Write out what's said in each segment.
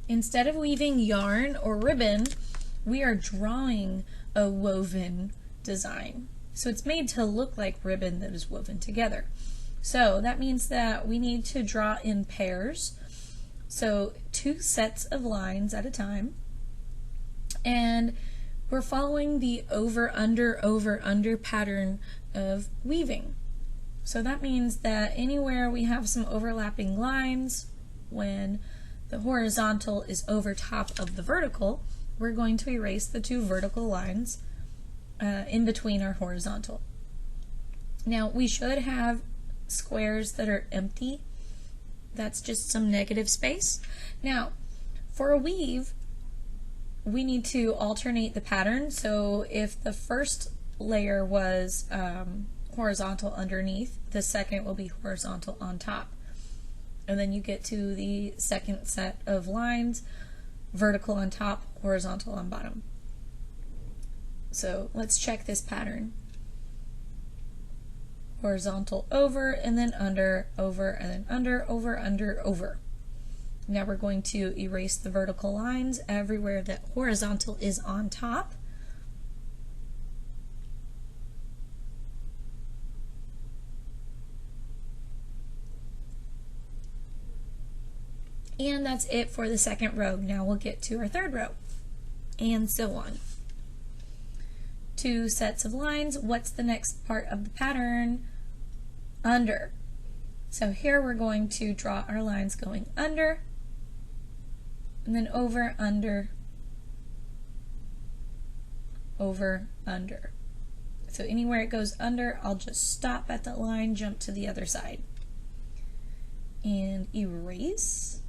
Instead of weaving yarn or ribbon, we are drawing a woven design. So it's made to look like ribbon that is woven together. So that means that we need to draw in pairs. So 2 sets of lines at a time. And we're following the over, under pattern of weaving. So that means that anywhere we have some overlapping lines, when the horizontal is over top of the vertical, we're going to erase the 2 vertical lines in between our horizontal. Now we should have squares that are empty. That's just some negative space. Now for a weave, we need to alternate the pattern. So if the first layer was horizontal underneath, the second will be horizontal on top. And then you get to the second set of lines, vertical on top, horizontal on bottom. So let's check this pattern. Horizontal over, and then under, over, and then under, over, under, over. Now we're going to erase the vertical lines everywhere that horizontal is on top. And that's it for the second row. Now we'll get to our third row, and so on. 2 sets of lines. What's the next part of the pattern? Under. So here we're going to draw our lines going under, and then over, under, over, under. So anywhere it goes under, I'll just stop at that line, jump to the other side, and erase.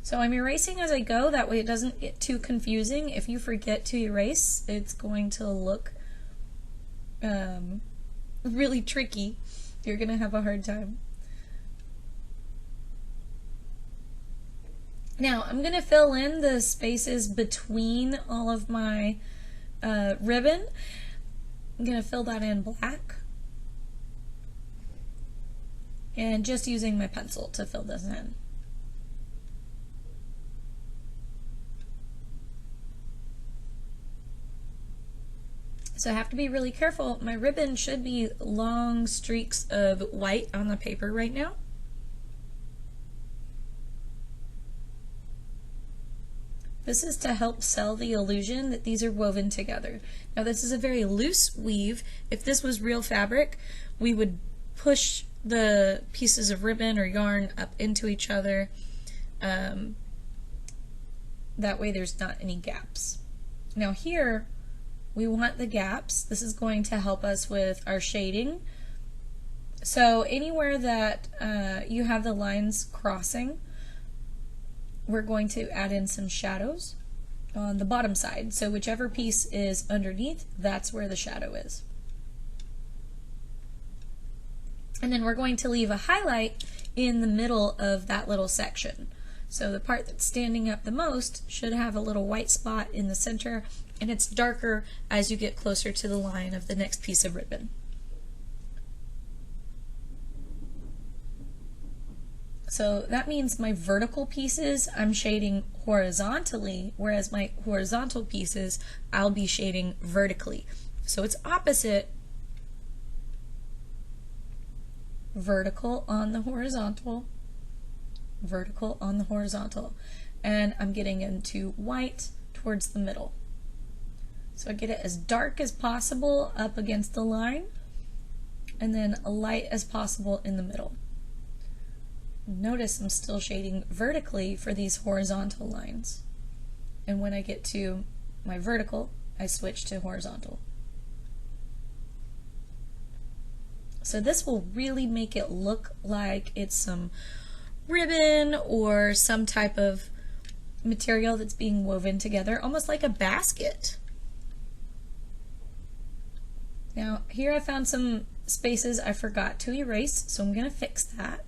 So I'm erasing as I go, that way it doesn't get too confusing. If you forget to erase, it's going to look really tricky. You're going to have a hard time. Now I'm going to fill in the spaces between all of my ribbon. I'm going to fill that in black, and just using my pencil to fill this in. So I have to be really careful. My ribbon should be long streaks of white on the paper right now. This is to help sell the illusion that these are woven together. Now this is a very loose weave. If this was real fabric, we would push the pieces of ribbon or yarn up into each other. That way there's not any gaps. Now here, we want the gaps. This is going to help us with our shading. So anywhere that you have the lines crossing, we're going to add in some shadows on the bottom side. So whichever piece is underneath, that's where the shadow is. And then we're going to leave a highlight in the middle of that little section. So the part that's standing up the most should have a little white spot in the center, and it's darker as you get closer to the line of the next piece of ribbon. So that means my vertical pieces I'm shading horizontally, whereas my horizontal pieces I'll be shading vertically. So it's opposite. Vertical on the horizontal, vertical on the horizontal, and I'm getting into white towards the middle. So I get it as dark as possible up against the line, and then a light as possible in the middle. Notice I'm still shading vertically for these horizontal lines, and when I get to my vertical, I switch to horizontal. So this will really make it look like it's some ribbon or some type of material that's being woven together, almost like a basket. Now here I found some spaces I forgot to erase, so I'm going to fix that.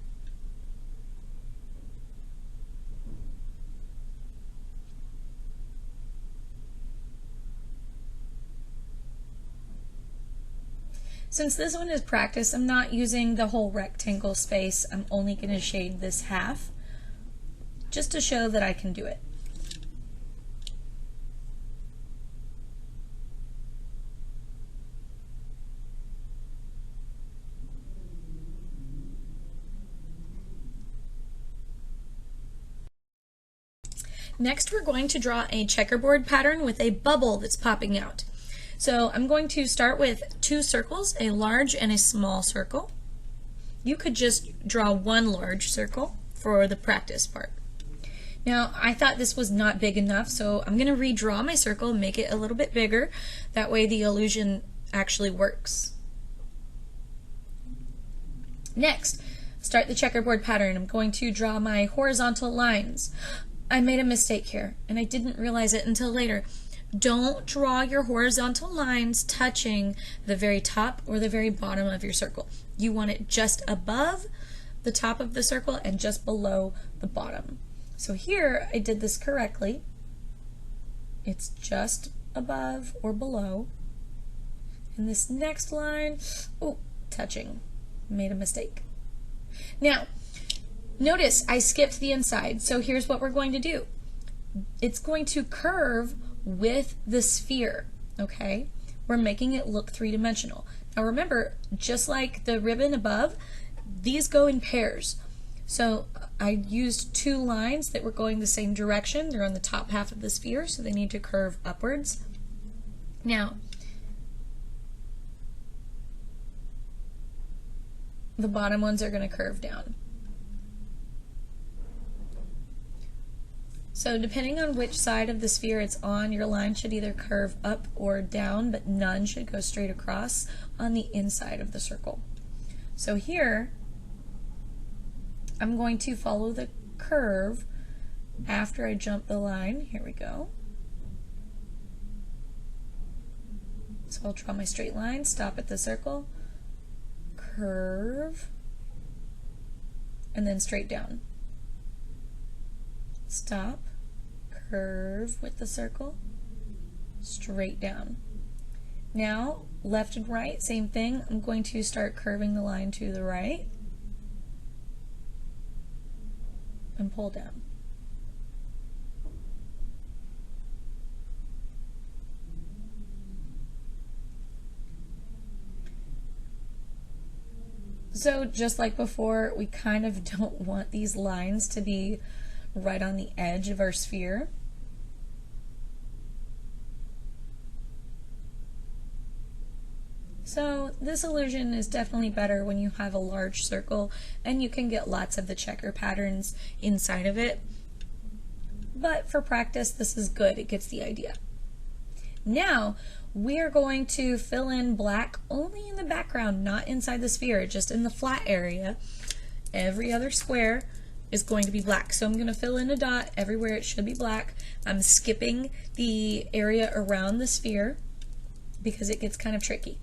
Since this one is practice, I'm not using the whole rectangle space. I'm only going to shade this half. just to show that I can do it. Next, we're going to draw a checkerboard pattern with a bubble that's popping out. So I'm going to start with two circles, a large and a small circle. You could just draw one large circle for the practice part. Now, I thought this was not big enough, so I'm going to redraw my circle and make it a little bit bigger. That way the illusion actually works. Next, start the checkerboard pattern. I'm going to draw my horizontal lines. I made a mistake here, and I didn't realize it until later. Don't draw your horizontal lines touching the very top or the very bottom of your circle. You want it just above the top of the circle and just below the bottom. So here I did this correctly. It's just above or below. And this next line, oh, touching. Made a mistake. Now, notice I skipped the inside, so here's what we're going to do. It's going to curve with the sphere, okay? We're making it look three-dimensional. Now remember, just like the ribbon above, these go in pairs. So I used two lines that were going the same direction. They're on the top half of the sphere, so they need to curve upwards. Now, the bottom ones are going to curve down. So depending on which side of the sphere it's on, your line should either curve up or down, but none should go straight across on the inside of the circle. So here, I'm going to follow the curve after I jump the line. Here we go. So I'll draw my straight line, stop at the circle, curve, and then straight down. Stop, curve with the circle, straight down. Now, left and right, same thing. I'm going to start curving the line to the right and pull down. So just like before, we kind of don't want these lines to be right on the edge of our sphere. So this illusion is definitely better when you have a large circle and you can get lots of the checker patterns inside of it. But for practice, this is good. It gets the idea. Now, we are going to fill in black only in the background, not inside the sphere, just in the flat area. Every other square is going to be black. So I'm going to fill in a dot everywhere it should be black. I'm skipping the area around the sphere because it gets kind of tricky.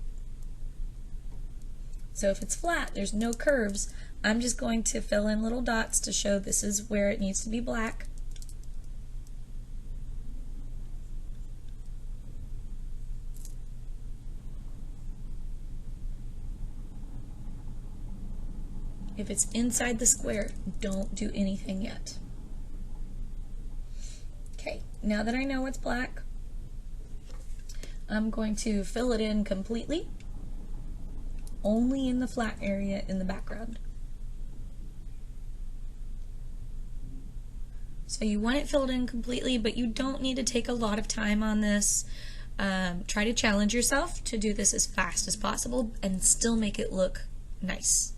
So if it's flat, there's no curves, I'm just going to fill in little dots to show this is where it needs to be black. If it's inside the square, don't do anything yet. Okay, now that I know it's black, I'm going to fill it in completely, only in the flat area in the background. So you want it filled in completely, but you don't need to take a lot of time on this. Try to challenge yourself to do this as fast as possible and still make it look nice.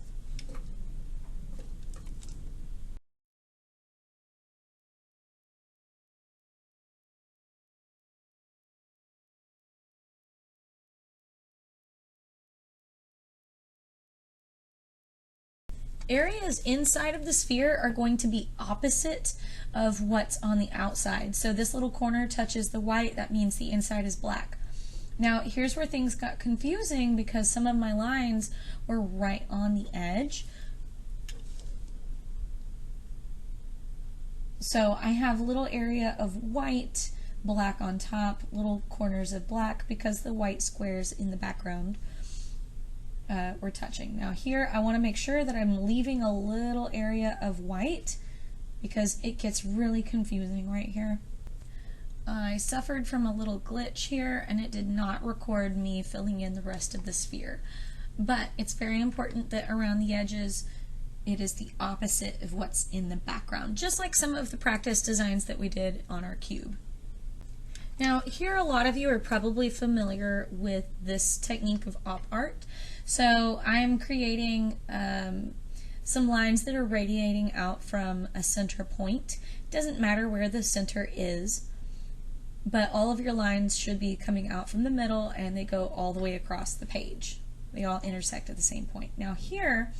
Areas inside of the sphere are going to be opposite of what's on the outside. So this little corner touches the white, that means the inside is black. Now here's where things got confusing because some of my lines were right on the edge. So I have a little area of white, black on top, little corners of black because the white squares in the background we're touching. Now here I want to make sure that I'm leaving a little area of white because it gets really confusing right here. I suffered from a little glitch here and it did not record me filling in the rest of the sphere. But it's very important that around the edges it is the opposite of what's in the background, just like some of the practice designs that we did on our cube. Now here a lot of you are probably familiar with this technique of op art. So I'm creating some lines that are radiating out from a center point. It doesn't matter where the center is, but all of your lines should be coming out from the middle and they go all the way across the page. They all intersect at the same point. Now here,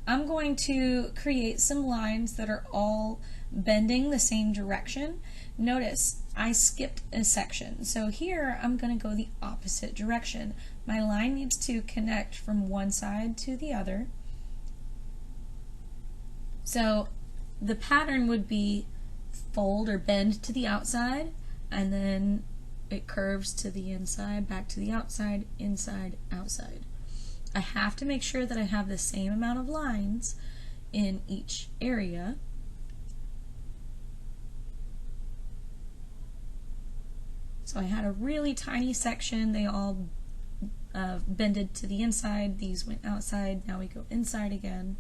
I'm going to create some lines that are all bending the same direction. Notice I skipped a section. So here I'm going to go the opposite direction. My line needs to connect from one side to the other. So the pattern would be fold or bend to the outside, and then it curves to the inside, back to the outside, inside, outside. I have to make sure that I have the same amount of lines in each area. So I had a really tiny section, they all bended to the inside, these went outside, now we go inside again.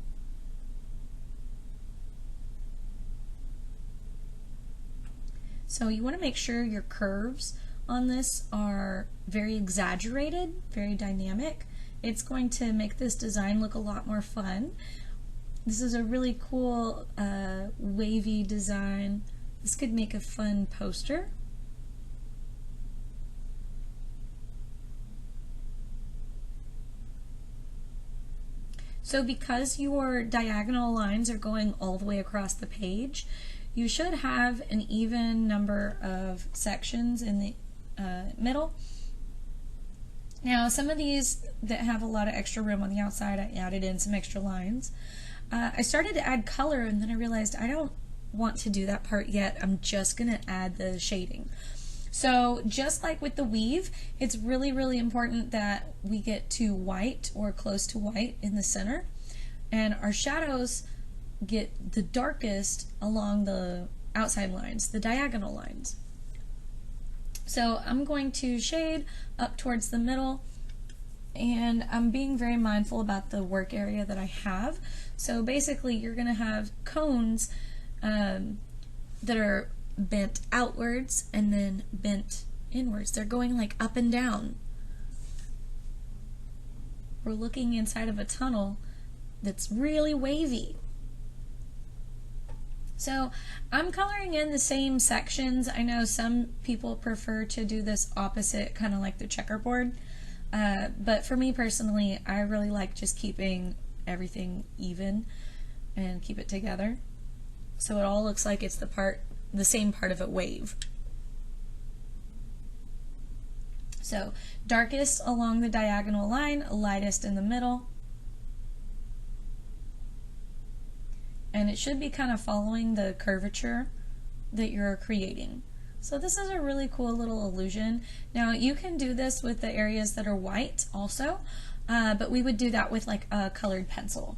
So you want to make sure your curves on this are very exaggerated, very dynamic. It's going to make this design look a lot more fun. This is a really cool wavy design. This could make a fun poster. So because your diagonal lines are going all the way across the page, you should have an even number of sections in the middle. Now some of these that have a lot of extra room on the outside, I added in some extra lines. I started to add color and then I realized I don't want to do that part yet. I'm just going to add the shading. So just like with the weave, it's really, really important that we get to white or close to white in the center, and our shadows get the darkest along the outside lines, the diagonal lines. So I'm going to shade up towards the middle, and I'm being very mindful about the work area that I have. So basically you're going to have cones that are bent outwards and then bent inwards. They're going like up and down. We're looking inside of a tunnel that's really wavy. So I'm coloring in the same sections. I know some people prefer to do this opposite, kind of like the checkerboard, but for me personally, I really like just keeping everything even and keep it together so it all looks like it's the same part of a wave. So darkest along the diagonal line, lightest in the middle. And it should be kind of following the curvature that you're creating. So this is a really cool little illusion. Now you can do this with the areas that are white also, but we would do that with like a colored pencil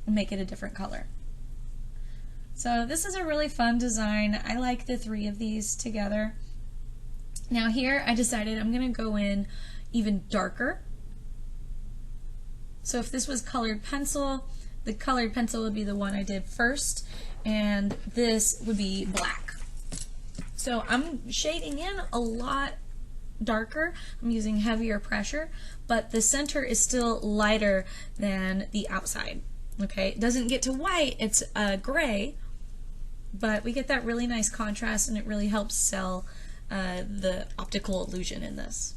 and make it a different color. So this is a really fun design. I like the three of these together. Now here I decided I'm going to go in even darker. So if this was colored pencil, the colored pencil would be the one I did first, and this would be black. So I'm shading in a lot darker. I'm using heavier pressure, but the center is still lighter than the outside. Okay, it doesn't get to white, it's gray, but we get that really nice contrast and it really helps sell the optical illusion in this.